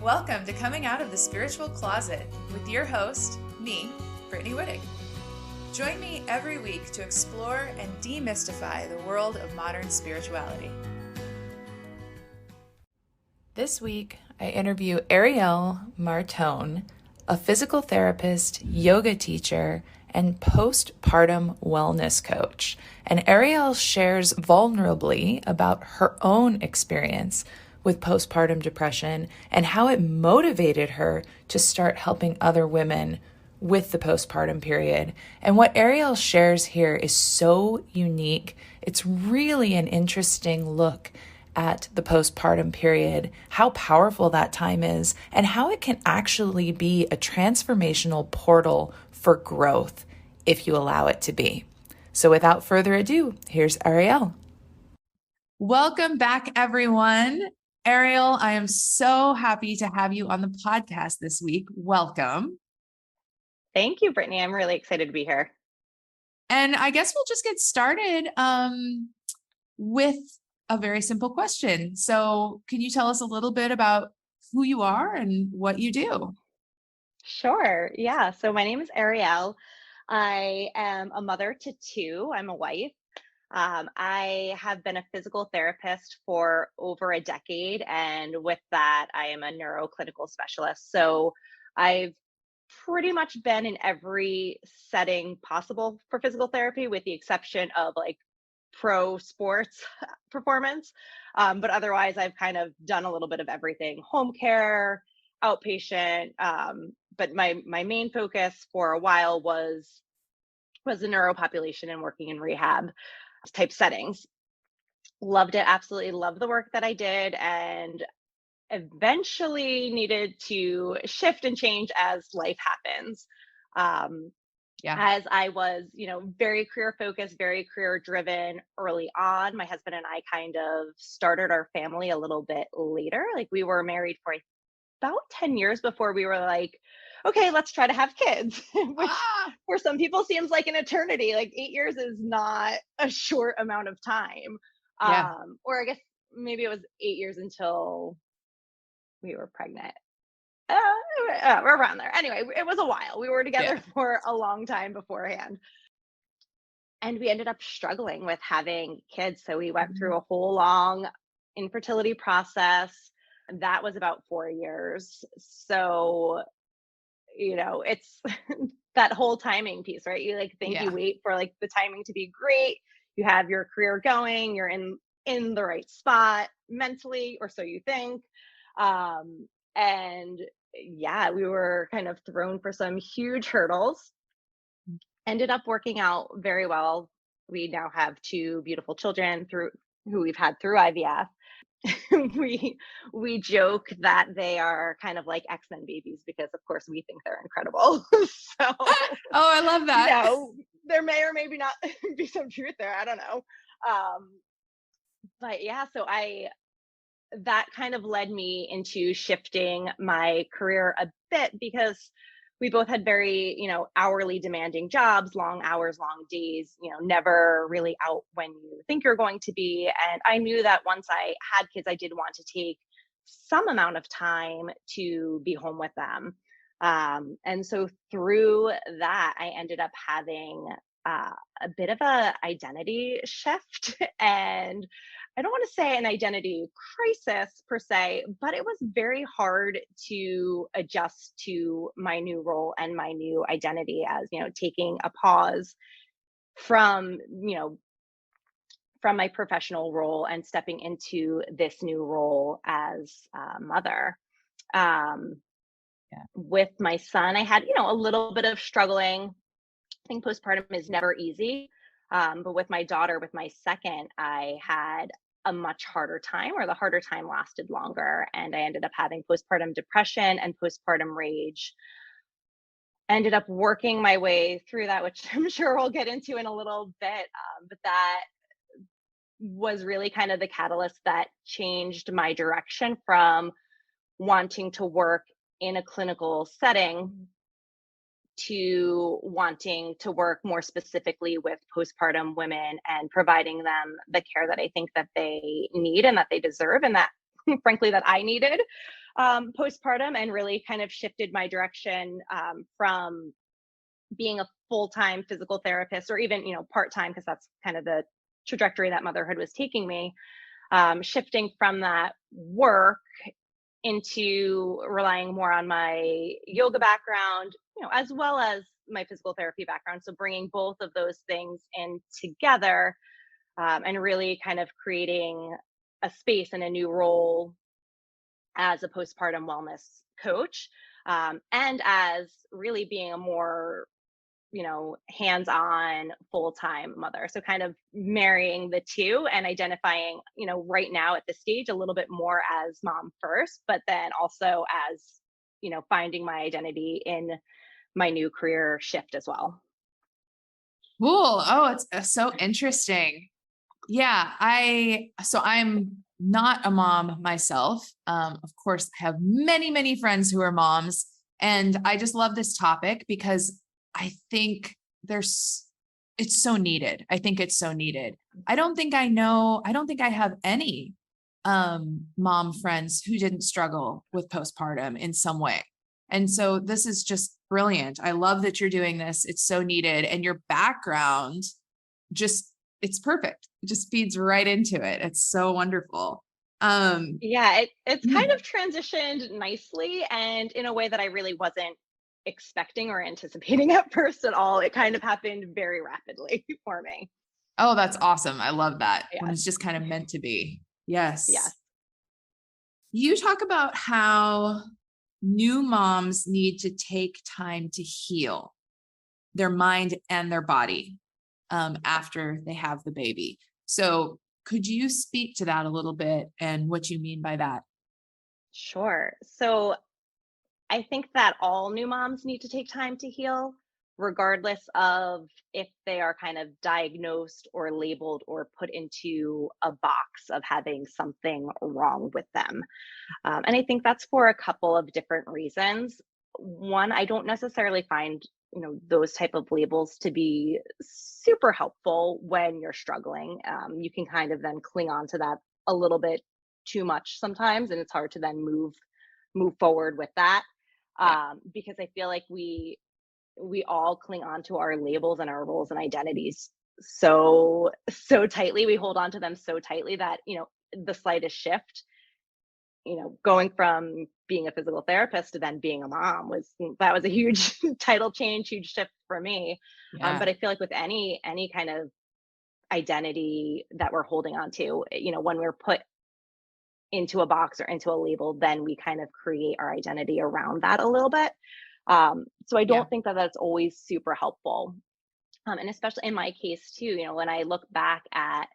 Welcome to Coming Out of the Spiritual Closet with your host, me, Brittany Whittig. Join me every week to explore and demystify the world of modern spirituality. This week, I interview Arielle Martone, a physical therapist, yoga teacher, and postpartum wellness coach. And Arielle shares vulnerably about her own experience with postpartum depression and how it motivated her to start helping other women with the postpartum period. And what Arielle shares here is so unique. It's really an interesting look at the postpartum period, how powerful that time is, and how it can actually be a transformational portal for growth if you allow it to be. So without further ado, here's Arielle. Welcome back, everyone. Arielle, I am so happy to have you on the podcast this week. Welcome. Thank you, Brittany. I'm really excited to be here. And I guess we'll just get started with a very simple question. So can you tell us a little bit about who you are and what you do? Sure. Yeah. So my name is Arielle. I am a mother to two. I'm a wife. I have been a physical therapist for over a decade. And with that, I am a neuroclinical specialist. So I've pretty much been in every setting possible for physical therapy, with the exception of like pro sports performance. But otherwise, I've kind of done a little bit of everything: home care, outpatient. But my main focus for a while was the neuro population and working in rehab type settings. Loved it, absolutely loved the work that I did, and eventually needed to shift and change as life happens. Um, as I was, very career focused, very career driven early on. My husband and I kind of started our family a little bit later. Like, we were married for about 10 years before we were like, okay, let's try to have kids, which for some people seems like an eternity. Like, 8 years is not a short amount of time. Or I guess maybe it was 8 years until we were pregnant. We're around there. Anyway, it was a while. We were together for a long time beforehand. And we ended up struggling with having kids. So we went through a whole long infertility process. That was about 4 years. So, it's that whole timing piece, right? You think you wait for the timing to be great. You have your career going, you're in the right spot mentally, or so you think. And we were kind of thrown for some huge hurdles. Ended up working out very well. We now have two beautiful children who we've had through IVF. we joke that they are kind of like X-Men babies, because of course we think they're incredible. So I love that. There may or maybe not be some truth there. I don't know. But so that kind of led me into shifting my career a bit, because we both had very, hourly demanding jobs, long hours, long days, never really out when you think you're going to be. And I knew that once I had kids, I did want to take some amount of time to be home with them. And so through that, I ended up having a bit of a identity shift. And I don't want to say an identity crisis per se, but it was very hard to adjust to my new role and my new identity, as, taking a pause from my professional role and stepping into this new role as a mother. With my son, I had, a little bit of struggling. I think postpartum is never easy. But with my daughter, with my second, I had a much harder time, or the harder time lasted longer. And I ended up having postpartum depression and postpartum rage. Ended up working my way through that, which I'm sure we'll get into in a little bit. But that was really kind of the catalyst that changed my direction from wanting to work in a clinical setting to wanting to work more specifically with postpartum women and providing them the care that I think that they need and that they deserve, and that frankly, that I needed postpartum, and really kind of shifted my direction from being a full-time physical therapist, or even, part-time, because that's kind of the trajectory that motherhood was taking me, shifting from that work into relying more on my yoga background, as well as my physical therapy background. So bringing both of those things in together, and really kind of creating a space and a new role as a postpartum wellness coach, and as really being a more hands-on full-time mother. So kind of marrying the two and identifying, right now at this stage a little bit more as mom first, but then also as, finding my identity in my new career shift as well. Cool. Oh, it's so interesting. Yeah, I'm not a mom myself. Of course, I have many, many friends who are moms, and I just love this topic because I think it's so needed. I think it's so needed. I don't think I have any mom friends who didn't struggle with postpartum in some way. And so this is just brilliant. I love that you're doing this. It's so needed. And your background just it's perfect. It just feeds right into it. It's so wonderful. Yeah, it's Yeah. kind of transitioned nicely, and in a way that I really wasn't expecting or anticipating at first at all. It kind of happened very rapidly for me. Oh, that's awesome. I love that when Yes. it's just kind of meant to be. Yes. Yes. You talk about how new moms need to take time to heal their mind and their body after they have the baby. So, could you speak to that a little bit and what you mean by that? Sure. So I think that all new moms need to take time to heal, regardless of if they are kind of diagnosed or labeled or put into a box of having something wrong with them. And I think that's for a couple of different reasons. One, I don't necessarily find those type of labels to be super helpful when you're struggling. You can kind of then cling on to that a little bit too much sometimes, and it's hard to then move forward with that, Yeah. because I feel like we all cling on to our labels and our roles and identities so tightly. We hold on to them so tightly that the slightest shift, going from being a physical therapist to then being a mom, that was a huge title change, huge shift for me. Yeah. But I feel like with any kind of identity that we're holding on to, when we're put into a box or into a label, then we kind of create our identity around that a little bit. So I Yeah. don't think that that's always super helpful. And especially in my case too, when I look back at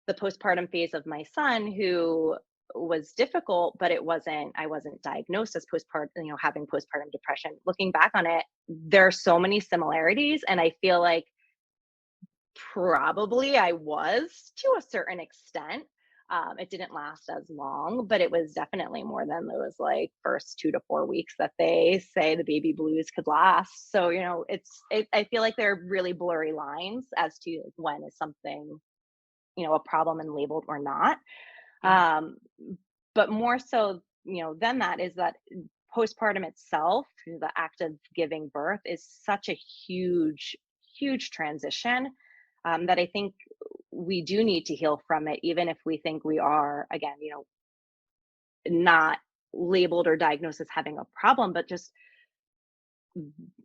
the postpartum phase of my son, who was difficult, but I wasn't diagnosed as postpartum, having postpartum depression. Looking back on it, there are so many similarities. And I feel like probably I was, to a certain extent. It didn't last as long, but it was definitely more than those like first 2 to 4 weeks that they say the baby blues could last. So, I feel like there are really blurry lines as to like, when is something, a problem and labeled or not. Yeah. Um, but more so, than that is that postpartum itself, the act of giving birth, is such a huge transition, that I think we do need to heal from it, even if we think we are, again, not labeled or diagnosed as having a problem, but just,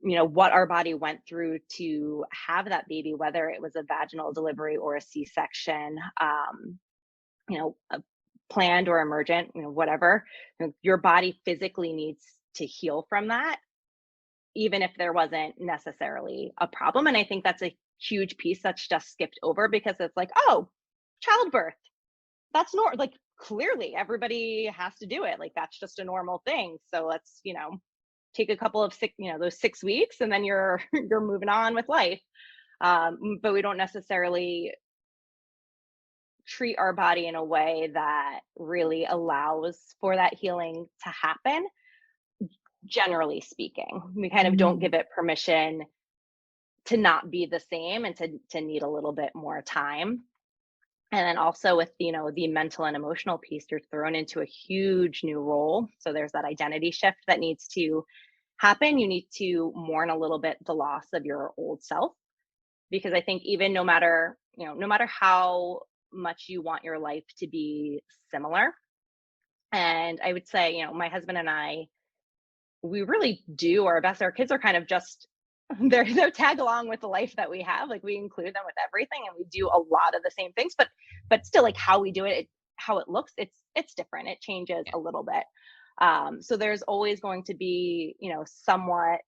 what our body went through to have that baby, whether it was a vaginal delivery or a C-section, a planned or emergent, whatever. Your body physically needs to heal from that, even if there wasn't necessarily a problem. And I think that's a huge piece that's just skipped over, because it's like, oh, childbirth, that's normal. Like, clearly everybody has to do it. Like, that's just a normal thing. So let's, take a couple of those 6 weeks, and then you're you're moving on with life. But we don't necessarily treat our body in a way that really allows for that healing to happen. Generally speaking, we kind of don't Mhm. give it permission to not be the same, and to need a little bit more time. And then also with, the mental and emotional piece, you're thrown into a huge new role. So there's that identity shift that needs to happen. You need to mourn a little bit the loss of your old self, because I think even no matter how much you want your life to be similar, and I would say, my husband and I, we really do our best. Our kids are kind of just they're tag along with the life that we have. Like, we include them with everything, and we do a lot of the same things, but still, like, how we do it, how it looks, it's different. It changes Yeah. a little bit. So there's always going to be, somewhat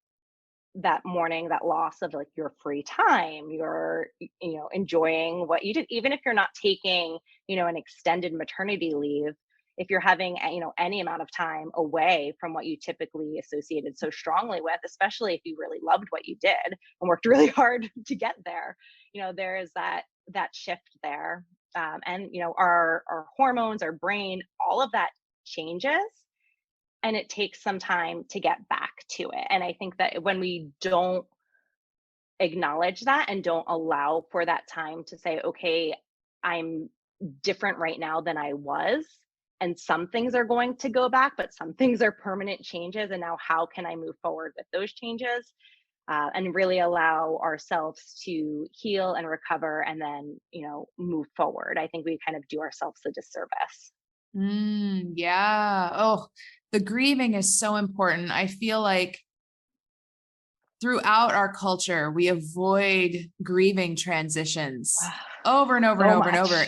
that mourning, that loss of, like, your free time, your enjoying what you did, even if you're not taking, an extended maternity leave. If you're having any amount of time away from what you typically associated so strongly with, especially if you really loved what you did and worked really hard to get there, there is that shift there. And our hormones, our brain, all of that changes, and it takes some time to get back to it. And I think that when we don't acknowledge that and don't allow for that time to say, okay, I'm different right now than I was, and some things are going to go back, but some things are permanent changes. And now, how can I move forward with those changes? And really allow ourselves to heal and recover, and then, move forward. I think we kind of do ourselves a disservice. Yeah. Oh, the grieving is so important. I feel like throughout our culture, we avoid grieving transitions over and over and So over and much. over.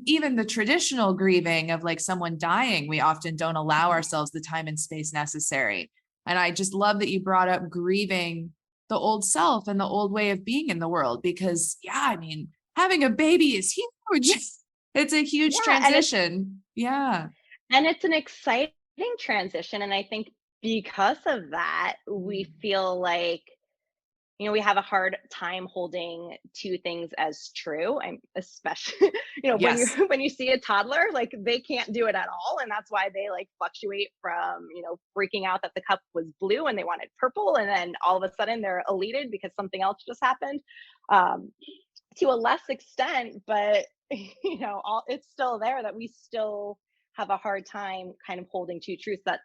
Even the traditional grieving of like someone dying, we often don't allow ourselves the time and space necessary. And I just love that you brought up grieving the old self and the old way of being in the world, because yeah, I mean, having a baby is huge. It's a huge Yeah, and transition. Yeah. it's an exciting transition, and I think because of that, we feel like, we have a hard time holding two things as true. I'm especially, when you Yes. when you see a toddler, like, they can't do it at all, and that's why they, like, fluctuate from, freaking out that the cup was blue and they wanted purple, and then all of a sudden they're elated because something else just happened. Um, to a less extent, but all it's still there, that we still have a hard time kind of holding two truths. That,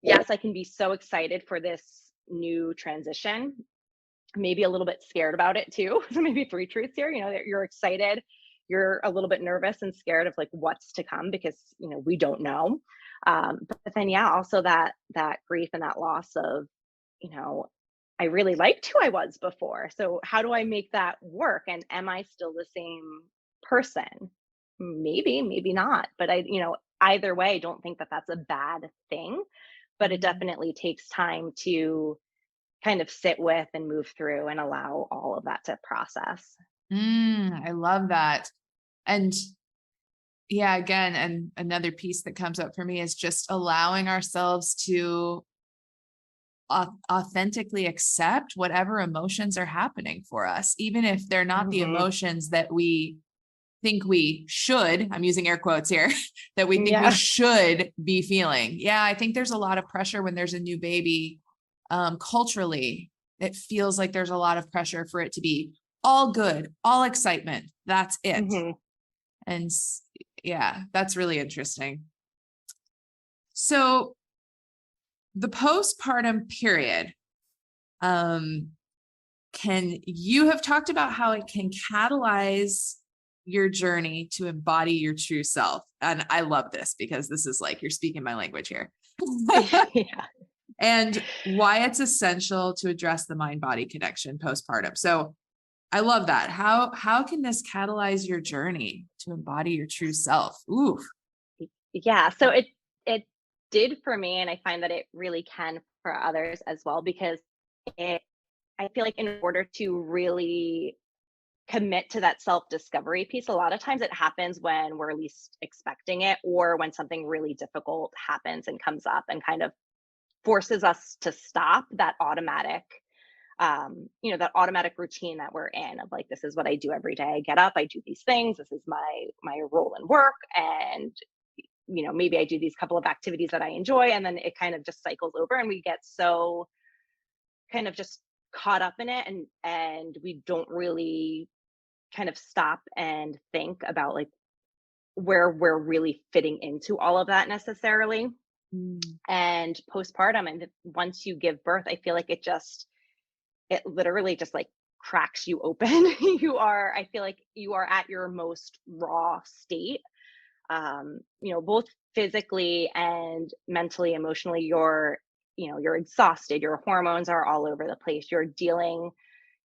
yes, I can be so excited for this new transition, maybe a little bit scared about it too. So maybe three truths here, that you're excited, you're a little bit nervous and scared of, like, what's to come, because we don't know. But then, yeah, also that grief and that loss of, you know I really liked who I was before, so how do I make that work, and am I still the same person? Maybe, maybe not, but either way, I don't think that that's a bad thing, but it Mhm. definitely takes time to kind of sit with and move through and allow all of that to process. I love that. And yeah, again, and another piece that comes up for me is just allowing ourselves to authentically accept whatever emotions are happening for us, even if they're not the Mhm. emotions that we think we should, I'm using air quotes here, that we think we Yeah. should be feeling. Yeah, I think there's a lot of pressure when there's a new baby. Culturally, it feels like there's a lot of pressure for it to be all good, all excitement. That's it. Mhm. And yeah, that's really interesting. So the postpartum period, um, can you have talked about how it can catalyze your journey to embody your true self? And I love this because this is like you're speaking my language here. Yeah. And why it's essential to address the mind body connection postpartum. So I love that. How can this catalyze your journey to embody your true self? Ooh. Yeah, so it did for me, and I find that it really can for others as well, because it I feel like in order to really commit to that self-discovery piece, a lot of times it happens when we're least expecting it, or when something really difficult happens and comes up and kind of forces us to stop that automatic routine that we're in, of, like, this is what I do every day. I get up, I do these things, this is my role in work, and maybe I do these couple of activities that I enjoy, and then it kind of just cycles over, and we get so kind of just caught up in it, and we don't really kind of stop and think about, like, where we're really fitting into all of that necessarily. Mm, And postpartum, and once you give birth, I feel like it literally just like cracks you open. I feel like you are at your most raw state, both physically and mentally, emotionally. You're exhausted, your hormones are all over the place, you're dealing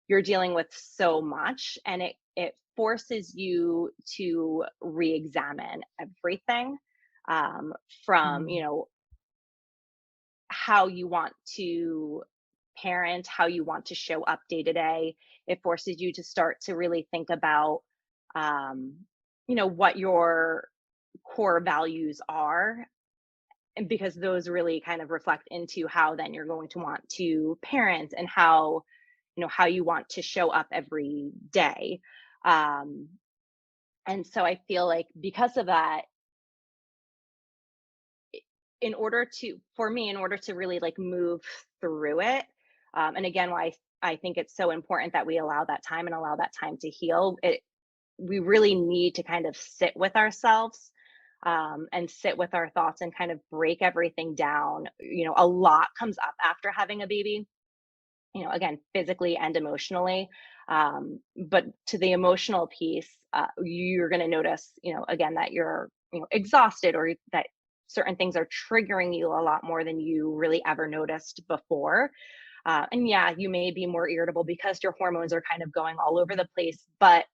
with so much, and it forces you to re-examine everything, from mm, how you want to parent, how you want to show up day to day. It forces you to start to really think about, um, what your core values are, and because those really kind of reflect into how then you're going to want to parent, and how you want to show up every day. Um, and so I feel like because of that, in order to really like move through it, and again, why I think it's so important that we allow that time and allow that time to heal. We really need to kind of sit with ourselves, and sit with our thoughts and kind of break everything down. A lot comes up after having a baby, again, physically and emotionally. But to the emotional piece, you're going to notice, again, that you're, exhausted, or that certain things are triggering you a lot more than you really ever noticed before. And yeah, you may be more irritable because your hormones are kind of going all over the place, but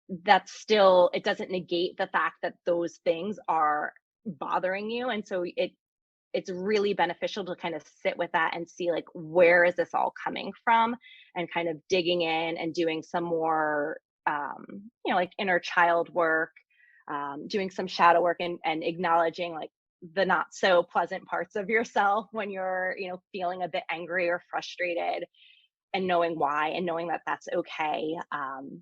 it doesn't negate the fact that those things are bothering you. And so it's really beneficial to kind of sit with that and see, like, where is this all coming from, and kind of digging in and doing some more, like inner child work, doing some shadow work, and acknowledging like the not so pleasant parts of yourself when you're, feeling a bit angry or frustrated, and knowing why, and knowing that that's okay.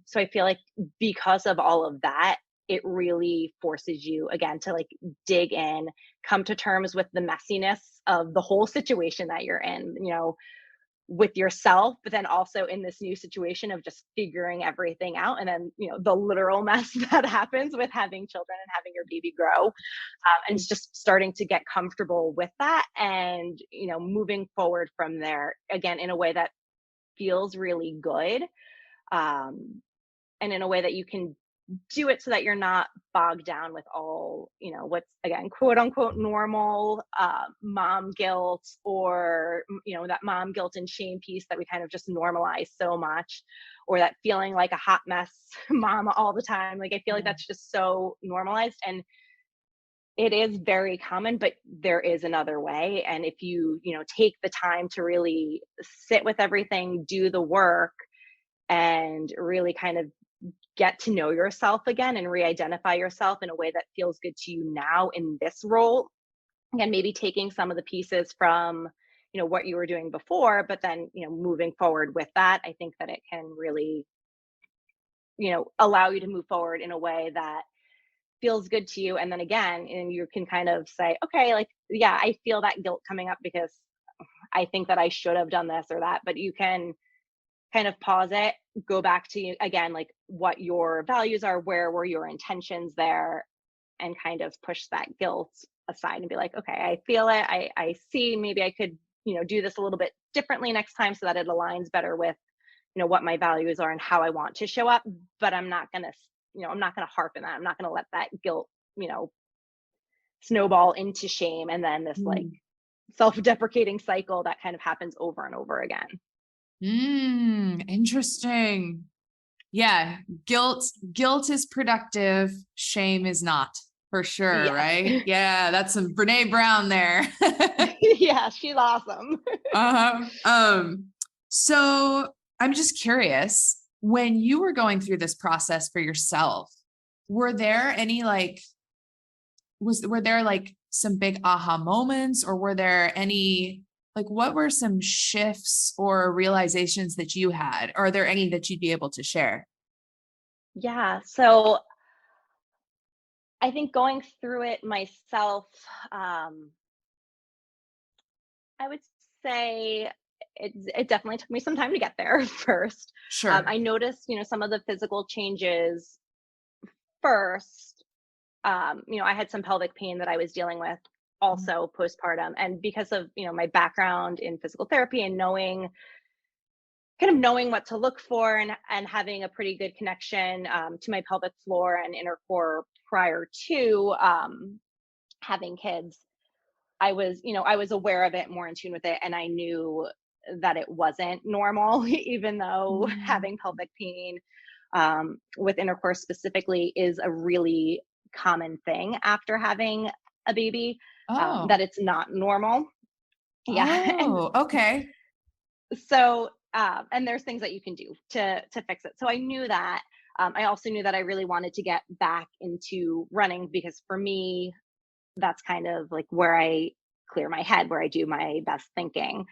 So I feel like because of all of that, it really forces you again to like dig in, come to terms with the messiness of the whole situation that you're in, with yourself, but then also in this new situation of just figuring everything out. And then, the literal mess that happens with having children and having your baby grow. And it's just starting to get comfortable with that, and, moving forward from there again in a way that feels really good, um, and in a way that you can do it so that you're not bogged down with all, what's again quote unquote normal, mom guilt, or that mom guilt and shame piece that we kind of just normalize so much, or that feeling like a hot mess mom all the time. Like I feel like yeah. that's just so normalized, and it is very common, but there is another way. And if you, take the time to really sit with everything, do the work, and really kind of get to know yourself again and re-identify yourself in a way that feels good to you now in this role. Again, maybe taking some of the pieces from, what you were doing before, but then, moving forward with that, I think that it can really, allow you to move forward in a way that feels good to you. And then again, and you can kind of say, okay, like, yeah, I feel that guilt coming up because I think that I should have done this or that. But you can kind of pause it, go back to again, like what your values are, where were your intentions there, and kind of push that guilt aside and be like, okay, I feel it. I see maybe I could, do this a little bit differently next time so that it aligns better with, what my values are and how I want to show up. But I'm not gonna harp in that. I'm not gonna let that guilt, you know, snowball into shame, and then this like Mm. self-deprecating cycle that kind of happens over and over again. Interesting. Yeah, guilt is productive, shame is not, for sure, Yes. right? Yeah, that's some Brene Brown there. Yeah, she's awesome. uh-huh. So I'm just curious, when you were going through this process for yourself, were there any like were there like some big aha moments, or were there any like what were some shifts or realizations that you had? Are there any that you'd be able to share? Yeah, so I think going through it myself, um, I would say it definitely took me some time to get there first. Sure. I noticed, some of the physical changes first. I had some pelvic pain that I was dealing with also postpartum. And because of, my background in physical therapy and knowing what to look for, and having a pretty good connection to my pelvic floor and inner core prior to having kids, I was aware of it, more in tune with it, and I knew that it wasn't normal, even though Mm. having pelvic pain with intercourse specifically is a really common thing after having a baby, that Oh, it's not normal. Yeah. And oh, okay. so, and there's things that you can do to fix it. So I knew that. I also knew that I really wanted to get back into running, because for me, that's kind of like where I clear my head, where I do my best thinking.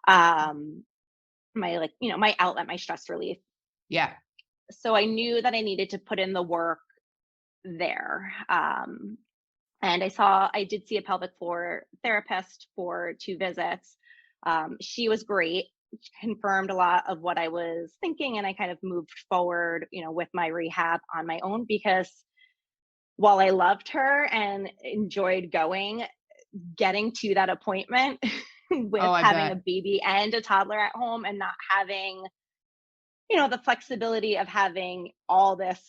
Um, my like, my outlet, my stress relief. Yeah. So I knew that I needed to put in the work there. And I did see a pelvic floor therapist for 2 visits. She was great. She confirmed a lot of what I was thinking, and I kind of moved forward, with my rehab on my own, because while I loved her and enjoyed going, getting to that appointment with Oh, I having a bet. baby and a toddler at home, and not having, the flexibility of having all this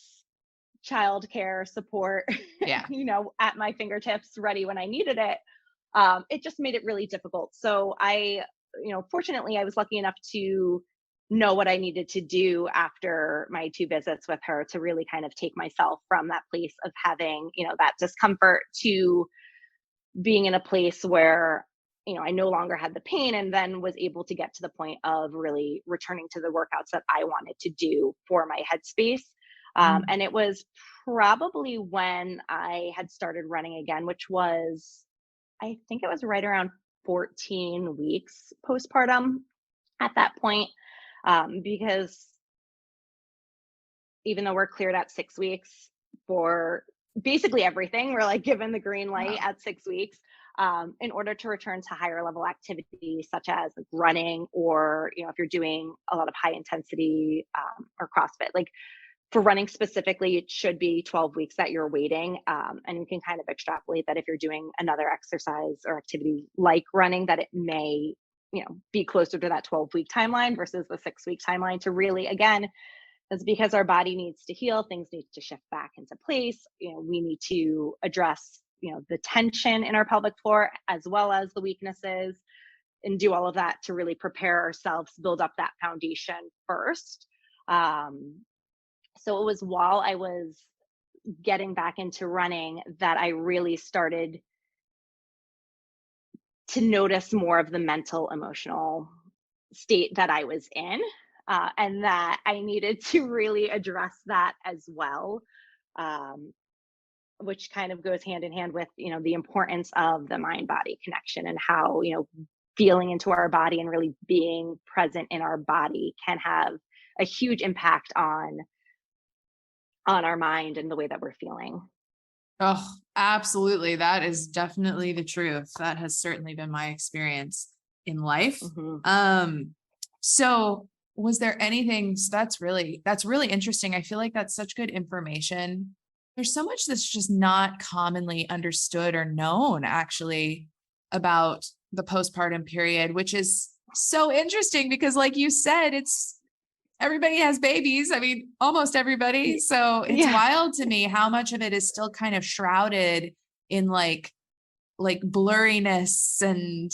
childcare support, Yeah. at my fingertips, ready when I needed it, it just made it really difficult. So fortunately, I was lucky enough to know what I needed to do after my 2 visits with her, to really kind of take myself from that place of having, that discomfort, to being in a place where, I no longer had the pain, and then was able to get to the point of really returning to the workouts that I wanted to do for my headspace. Mm. And it was probably when I had started running again, which was, I think it was right around 14 weeks postpartum at that point. Because even though we're cleared at 6 weeks for basically everything, we're like given the green light Wow. at 6 weeks, in order to return to higher level activity, such as like running, or, if you're doing a lot of high intensity, or CrossFit. Like for running specifically, it should be 12 weeks that you're waiting. And you can kind of extrapolate that if you're doing another exercise or activity like running, that it may, be closer to that 12-week timeline versus the 6-week timeline, to really, again, that's because our body needs to heal, things need to shift back into place. We need to address, the tension in our pelvic floor, as well as the weaknesses, and do all of that to really prepare ourselves, build up that foundation first. Um, so it was while I was getting back into running that I really started to notice more of the mental, emotional state that I was in, and that I needed to really address that as well, um, which kind of goes hand in hand with, the importance of the mind body connection, and how, feeling into our body and really being present in our body can have a huge impact on our mind and the way that we're feeling. Oh, absolutely. That is definitely the truth. That has certainly been my experience in life. Hmm. Um, so was there anything, so that's really interesting. I feel like that's such good information. There's so much that's just not commonly understood or known actually about the postpartum period, which is so interesting because like you said, it's everybody has babies. I mean, almost everybody. So it's Yeah. wild to me how much of it is still kind of shrouded in like blurriness and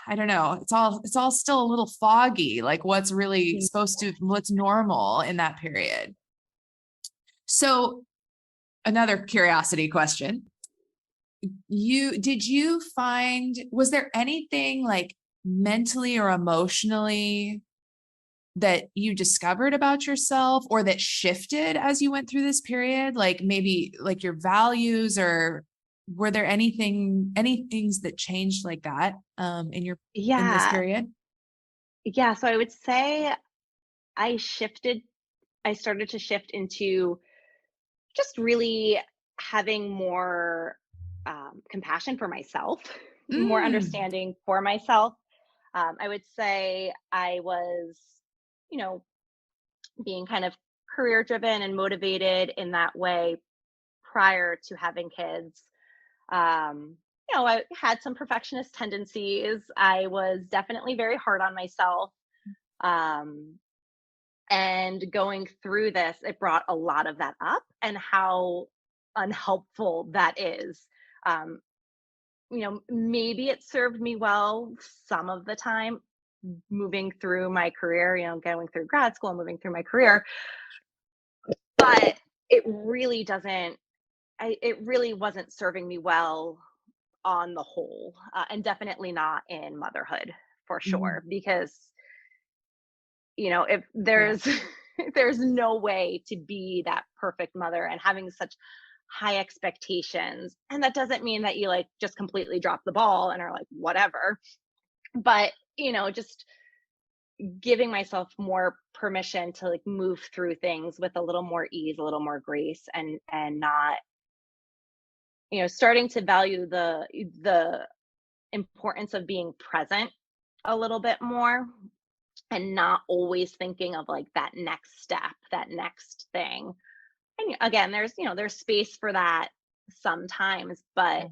I don't know. It's all still a little foggy, like what's really supposed to what's normal in that period. So another curiosity question. You find was there anything like mentally or emotionally that you discovered about yourself or that shifted as you went through this period? Like maybe like your values or were there any things that changed like that in this Yeah. period? Yeah. So I would say I shifted, I started to shift into just really having more compassion for myself, more Mm. understanding for myself. I would say I was, you know, being kind of career driven and motivated in that way prior to having kids, I had some perfectionist tendencies. I was definitely very hard on myself. Um, and going through this, it brought a lot of that up and how unhelpful that is. Um, maybe it served me well some of the time moving through my career, going through grad school and moving through my career, but it really doesn't, it really wasn't serving me well on the whole, and definitely not in motherhood for Mhm. sure, because, if Yeah. there's, there's no way to be that perfect mother and having such high expectations. And that doesn't mean that you like just completely drop the ball and are like, whatever. But, just giving myself more permission to like move through things with a little more ease, a little more grace, and not, starting to value the importance of being present a little bit more, and not always thinking of like that next step, that next thing. And again, there's space for that sometimes, but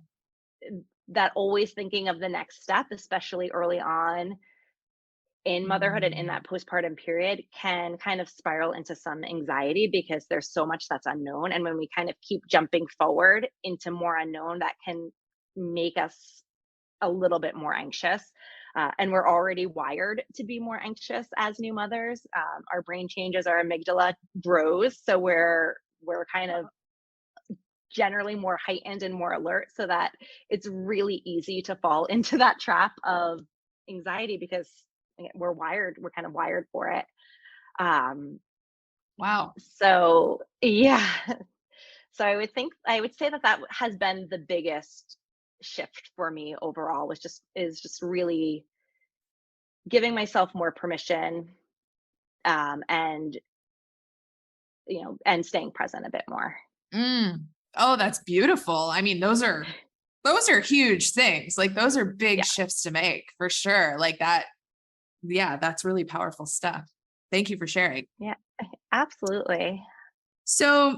Yeah. that always thinking of the next step, especially early on in motherhood and in Mm. that postpartum period, can kind of spiral into some anxiety because there's so much that's unknown. And when we kind of keep jumping forward into more unknown, that can make us a little bit more anxious. And we're already wired to be more anxious as new mothers. Our brain changes, our amygdala grows, so we're kind of generally more heightened and more alert, so that it's really easy to fall into that trap of anxiety because we're kind of wired for it. Um, Wow. so yeah, so I would say that that has been the biggest shift for me overall, was just really giving myself more permission, and and staying present a bit more. Mm. Oh, that's beautiful. I mean, those are huge things. Like those are big Yeah, shifts to make for sure. Like that. Yeah, that's really powerful stuff. Thank you for sharing. yeah, absolutely. So,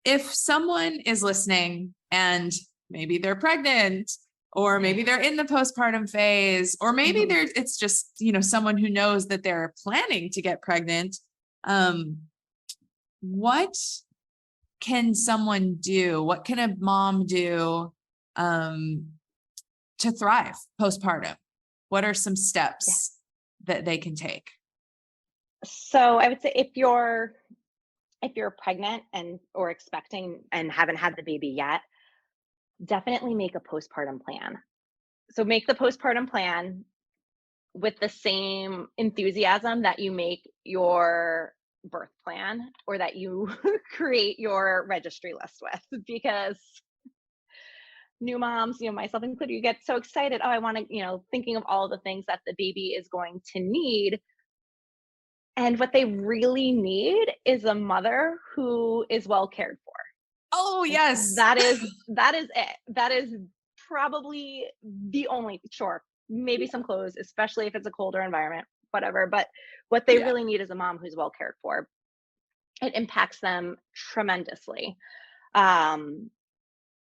if someone is listening and maybe they're pregnant or maybe they're in the postpartum phase or maybe Mhm. it's just, someone who knows that they're planning to get pregnant, um what can someone do? What can a mom do um to thrive postpartum? What are some Yeah. steps that they can take? So I would say if you're pregnant and or expecting and haven't had the baby yet, definitely make a postpartum plan. So make the postpartum plan with the same enthusiasm that you make your birth plan, or that you create your registry list with, because new moms, myself included, you get so excited. Oh, I want to, thinking of all the things that the baby is going to need. And what they really need is a mother who is well cared for. Oh, Like yes. that is it. That is probably the only, sure, maybe Yeah. some clothes, especially if it's a colder environment, whatever. But what they Yeah. really need is a mom who's well cared for. It impacts them tremendously. Um,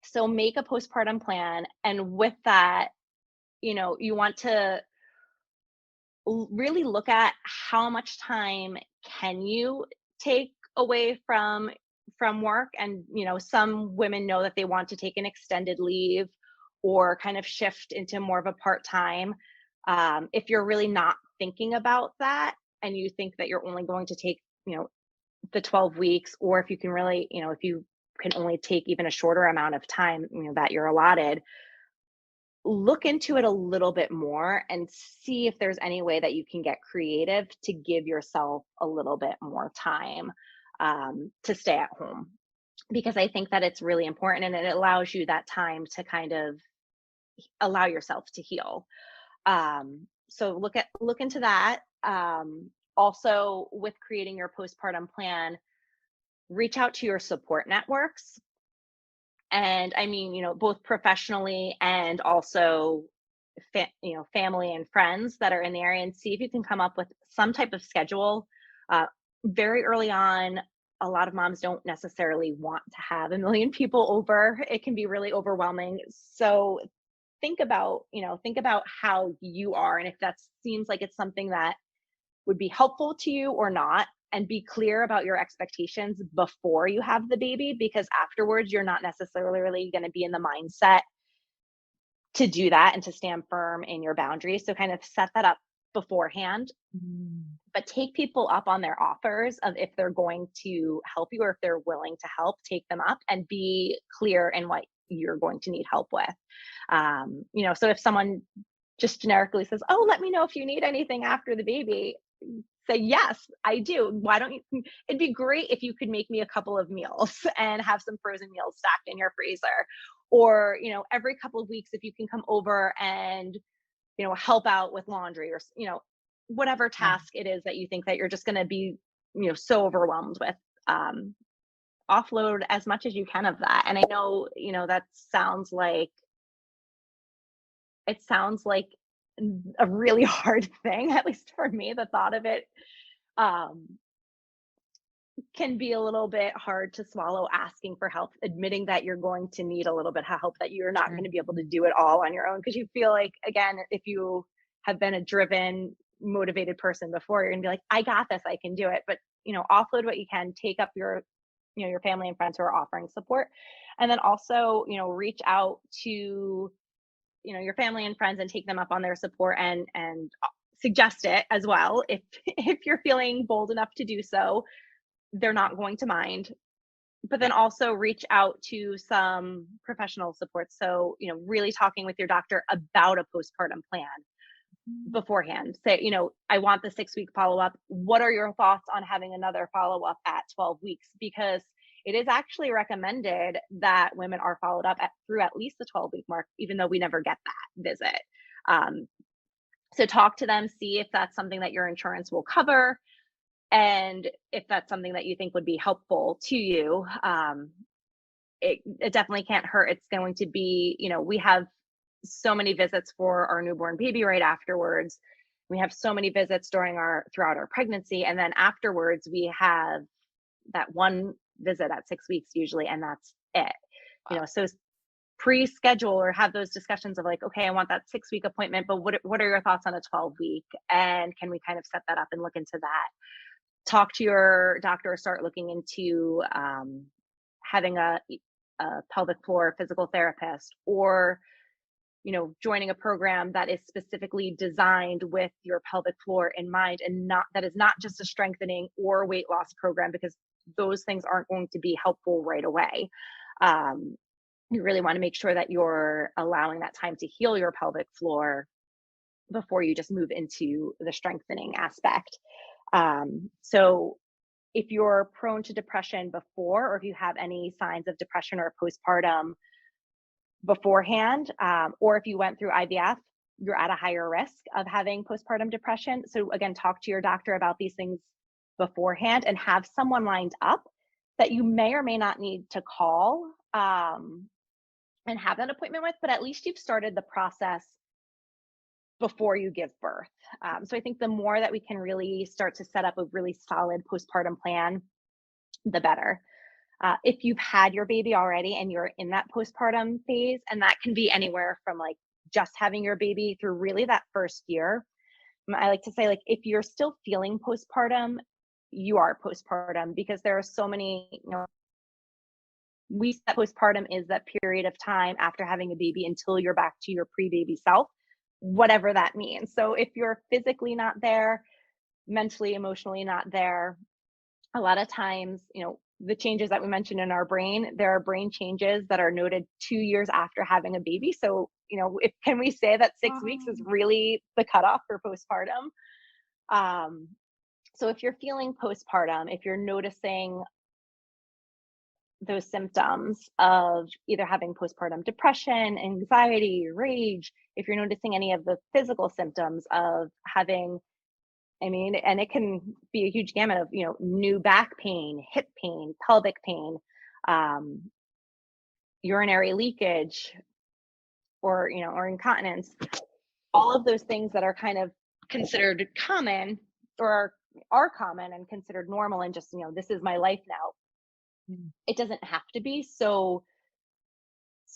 so make a postpartum plan. And with that, you want to really look at how much time can you take away from work. And some women know that they want to take an extended leave or kind of shift into more of a part-time. If you're really not thinking about that, and you think that you're only going to take the 12 weeks, or if you can really, if you can only take even a shorter amount of time that you're allotted, look into it a little bit more and see if there's any way that you can get creative to give yourself a little bit more time, to stay at home, because I think that it's really important, and it allows you that time to kind of allow yourself to heal. So look into that. Also, with creating your postpartum plan, reach out to your support networks. And I mean, both professionally and also family and friends that are in the area, and see if you can come up with some type of schedule, uh, very early on, a lot of moms don't necessarily want to have a million people over. It can be really overwhelming. So think about how you are and if that seems like it's something that would be helpful to you or not, and be clear about your expectations before you have the baby, because afterwards you're not necessarily really going to be in the mindset to do that and to stand firm in your boundaries. So kind of set that up beforehand, Mm. but take people up on their offers of if they're going to help you or if they're willing to help, take them up and be clear in what you're going to need help with. So if someone just generically says, "Oh, let me know if you need anything after the baby," say, "Yes, I do. Why don't you?" It'd be great if you could make me a couple of meals and have some frozen meals stacked in your freezer. Or, every couple of weeks, if you can come over and, help out with laundry or, whatever Yeah, task it is that you think that you're just going to be, so overwhelmed with. Um, Offload as much as you can of that. And I know, that sounds like a really hard thing, at least for me. The thought of it um, can be a little bit hard to swallow, asking for help, admitting that you're going to need a little bit of help, that you're not going sure. to be able to do it all on your own. Because you feel like, again, if you have been a driven, motivated person before, you're going to be like, I got this, I can do it. But, offload what you can, take up your family and friends who are offering support. And then also, reach out to your family and friends and take them up on their support, and suggest it as well if if you're feeling bold enough to do so. They're not going to mind. But then Yeah. also reach out to some professional support, so really talking with your doctor about a postpartum plan Mm. beforehand. Say, I want the 6-week follow up. What are your thoughts on having another follow up at 12 weeks? Because it is actually recommended that women are followed up through at least the 12-week mark, even though we never get that visit. Um, so talk to them, see if that's something that your insurance will cover, and if that's something that you think would be helpful to you. It definitely can't hurt. It's going to be, we have so many visits for our newborn baby right afterwards. We have so many visits throughout our pregnancy. And then afterwards, we have that one visit at 6 weeks usually, and that's it. Wow. So pre-schedule or have those discussions of like, okay, I want that 6-week appointment, but what are your thoughts on a 12-week? And can we kind of set that up and look into that? Talk to your doctor, start looking into having a pelvic floor physical therapist, or joining a program that is specifically designed with your pelvic floor in mind, and not that is not just a strengthening or weight loss program, because those things aren't going to be helpful right away. um, you really want to make sure that you're allowing that time to heal your pelvic floor before you just move into the strengthening aspect. So if you're prone to depression before, or if you have any signs of depression or postpartum beforehand, or if you went through IVF, you're at a higher risk of having postpartum depression. So again, talk to your doctor about these things beforehand and have someone lined up that you may or may not need to call, and have that appointment with, but at least you've started the process before you give birth. So I think the more that we can really start to set up a really solid postpartum plan, the better. If you've had your baby already and you're in that postpartum phase, and that can be anywhere from like just having your baby through really that first year. I like to say, like, if you're still feeling postpartum, you are postpartum, because there are so many, we said postpartum is that period of time after having a baby until you're back to your pre-baby self, whatever that means. So if you're physically not there, mentally, emotionally not there, a lot of times, the changes that we mentioned in our brain, there are brain changes that are noted 2 years after having a baby. So, if can we say that 6 weeks is Um, really the cutoff for postpartum? Um, so if you're feeling postpartum, if you're noticing those symptoms of either having postpartum depression, anxiety, rage, if you're noticing any of the physical symptoms of having, and it can be a huge gamut of, new back pain, hip pain, pelvic pain, um, urinary leakage, or incontinence, all of those things that are kind of considered common or are are common and considered normal and just, this is my life now. Mm. It doesn't have to be. So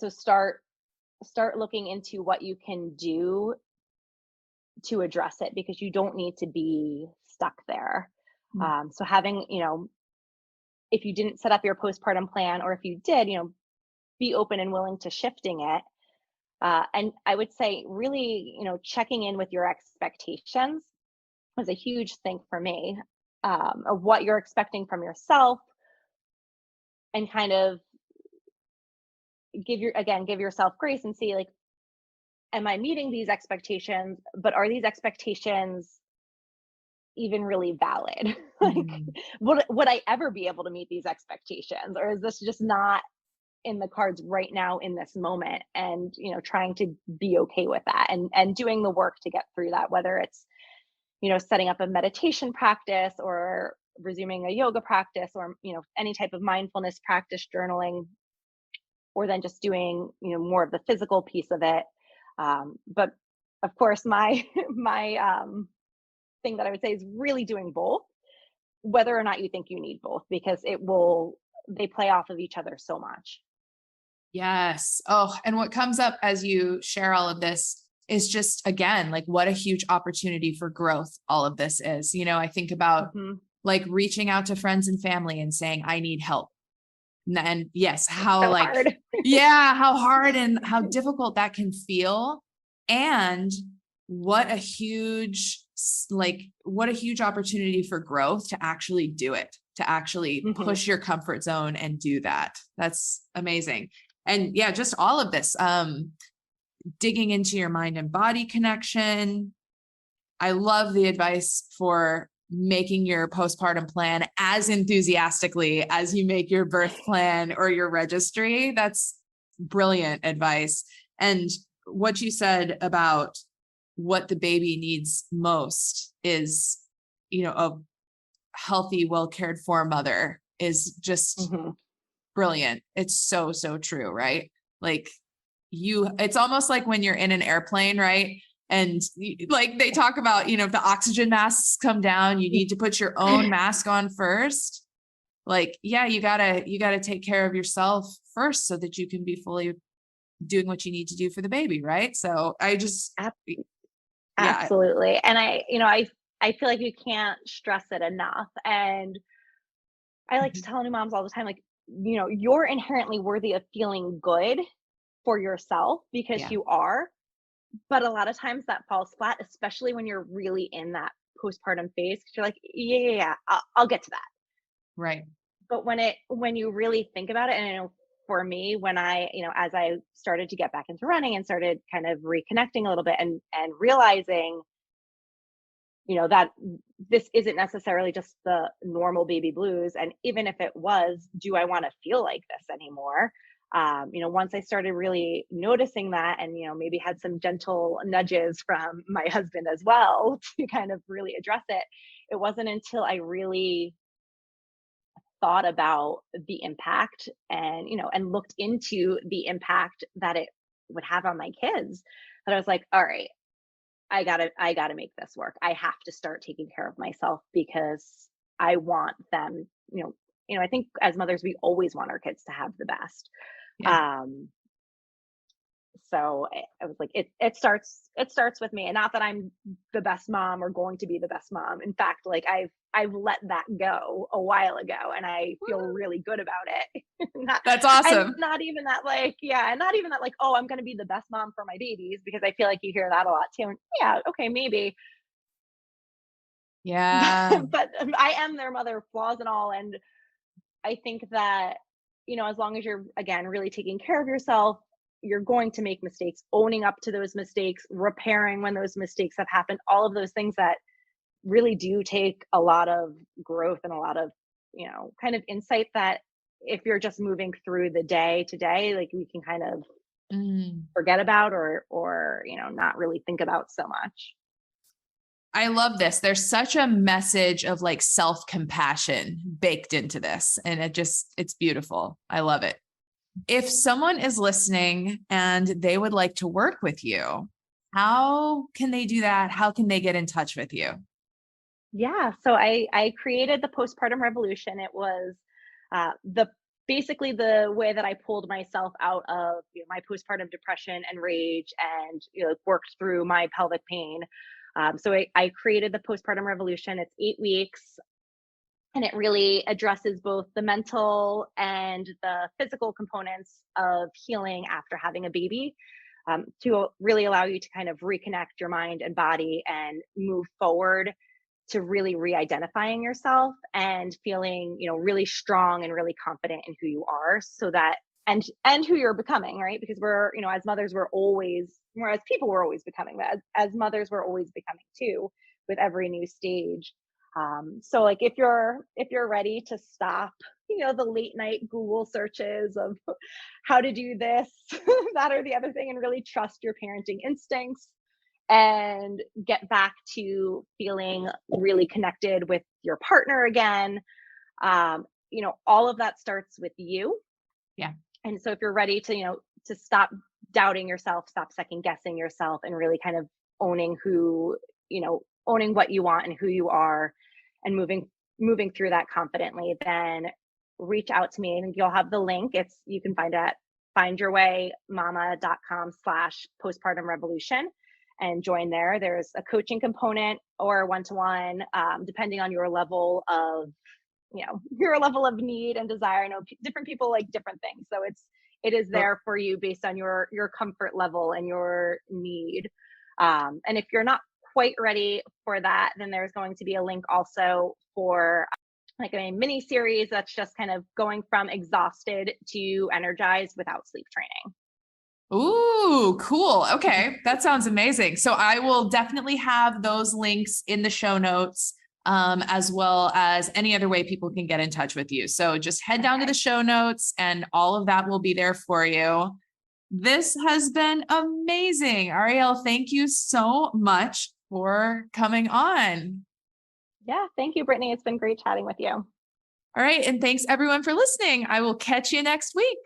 start looking into what you can do to address it, because you don't need to be stuck there. Mm. So having, if you didn't set up your postpartum plan, or if you did, be open and willing to shifting it. And I would say really, checking in with your expectations was a huge thing for me, of what you're expecting from yourself, and kind of give yourself grace and see, like, am I meeting these expectations? But are these expectations even really valid? Like, Mm. would I ever be able to meet these expectations, or is this just not in the cards right now in this moment? And trying to be okay with that, and doing the work to get through that, whether it's setting up a meditation practice, or resuming a yoga practice, or any type of mindfulness practice, journaling, or then just doing more of the physical piece of it. But of course, my my thing that I would say is really doing both, whether or not you think you need both, because they play off of each other so much. Yes. Oh, and what comes up as you share all of this is just, again, like what a huge opportunity for growth all of this is. I think about Hmm. like reaching out to friends and family and saying, I need help. And yes, It's how so like, hard. yeah, how hard and how difficult that can feel. And what a huge, what a huge opportunity for growth to actually do it, to actually Hmm. push your comfort zone and do that. That's amazing. And yeah, just all of this, digging into your mind and body connection. I love the advice for making your postpartum plan as enthusiastically as you make your birth plan or your registry. That's brilliant advice. And what you said about what the baby needs most is, a healthy, well cared for mother is just Hmm. brilliant. It's so, so true, right? Like it's almost like when you're in an airplane, right? And like they talk about, if the oxygen masks come down, you need to put your own mask on first. Like, yeah, you gotta take care of yourself first so that you can be fully doing what you need to do for the baby. Right. So I just, yeah. Absolutely. And I feel like you can't stress it enough. And I like to Mhm. tell new moms all the time, like, you're inherently worthy of feeling good for yourself, because Yeah. you are. But a lot of times that falls flat, especially when you're really in that postpartum phase, 'cause you're like, yeah, yeah, yeah, I'll get to that. Right. But when you really think about it, and for me, when as I started to get back into running and started kind of reconnecting a little bit, and realizing, that this isn't necessarily just the normal baby blues. And even if it was, do I want to feel like this anymore? Once I started really noticing that, and, maybe had some gentle nudges from my husband as well to kind of really address it, it wasn't until I really thought about the impact, and looked into the impact that it would have on my kids, that I was like, all right, I gotta make this work. I have to start taking care of myself, because I want them, I think as mothers, we always want our kids to have the best. Yeah. Um, so I was like, it starts with me. And not that I'm the best mom or going to be the best mom. In fact, like, I've let that go a while ago, and I feel Woo. really good about it. not, That's and awesome. not even that, like, yeah, and not even that, like, oh, I'm gonna be the best mom for my babies, because I feel like you hear that a lot too. And yeah, okay, maybe. Yeah. But I am their mother, flaws and all. And I think that, as long as you're, again, really taking care of yourself, you're going to make mistakes, owning up to those mistakes, repairing when those mistakes have happened, all of those things that really do take a lot of growth, and a lot of, kind of insight, that if you're just moving through the day to day, like, we can kind of Mm. forget about, or not really think about so much. I love this. There's such a message of like self-compassion baked into this. And it's beautiful. I love it. If someone is listening and they would like to work with you, how can they do that? How can they get in touch with you? Yeah, so I created the postpartum revolution. It was the basically the way that I pulled myself out of my postpartum depression and rage, and worked through my pelvic pain. So I created the postpartum revolution. It's 8 weeks, and it really addresses both the mental and the physical components of healing after having a baby, to really allow you to kind of reconnect your mind and body and move forward to really re-identifying yourself and feeling, really strong and really confident in who you are, so that and who you're becoming, right? Because we're, as mothers, as people, we're always becoming, but as mothers, we're always becoming too, with every new stage. So like if you're ready to stop, the late night Google searches of how to do this, that or the other thing, and really trust your parenting instincts and get back to feeling really connected with your partner again. All of that starts with you. Yeah. And so if you're ready to, to stop doubting yourself, stop second guessing yourself, and really kind of owning owning what you want and who you are, and moving through that confidently, then reach out to me. I think you'll have the link. You can find it at findyourwaymama.com/postpartum revolution and join there. There's a coaching component or one-to-one, depending on your level of need and desire. I know different people like different things, so it is there for you based on your comfort level and your need. And if you're not quite ready for that, then there's going to be a link also for like a mini series that's just kind of going from exhausted to energized without sleep training. Ooh, cool. Okay. That sounds amazing. So I will definitely have those links in the show notes, as well as any other way people can get in touch with you. So just head down to the show notes and all of that will be there for you. This has been amazing. Arielle, thank you so much for coming on. Yeah, thank you, Brittany. It's been great chatting with you. All right. And thanks everyone for listening. I will catch you next week.